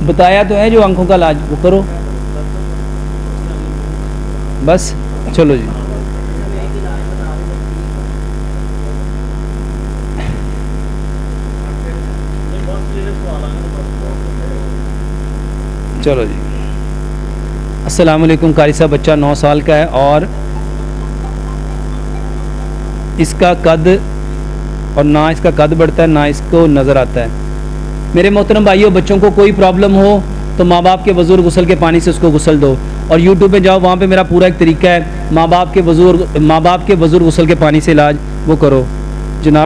बताया तो है जो आंखों का इलाज वो करो बस। चलो जी, चलो जी। अस्सलाम वालेकुम कारी साहब, बच्चा 9 साल का है और इसका कद और ना इसका कद बढ़ता है ना इसको नज़र आता है। मेरे मोहतरम भाइयों, बच्चों को कोई प्रॉब्लम हो तो माँ बाप के वज़ूर गुस्ल के पानी से उसको गुस्ल दो, और यूट्यूब पे जाओ, वहाँ पे मेरा पूरा एक तरीका है, माँ बाप के वज़ूर गुस्ल के पानी से इलाज वो करो जनाब।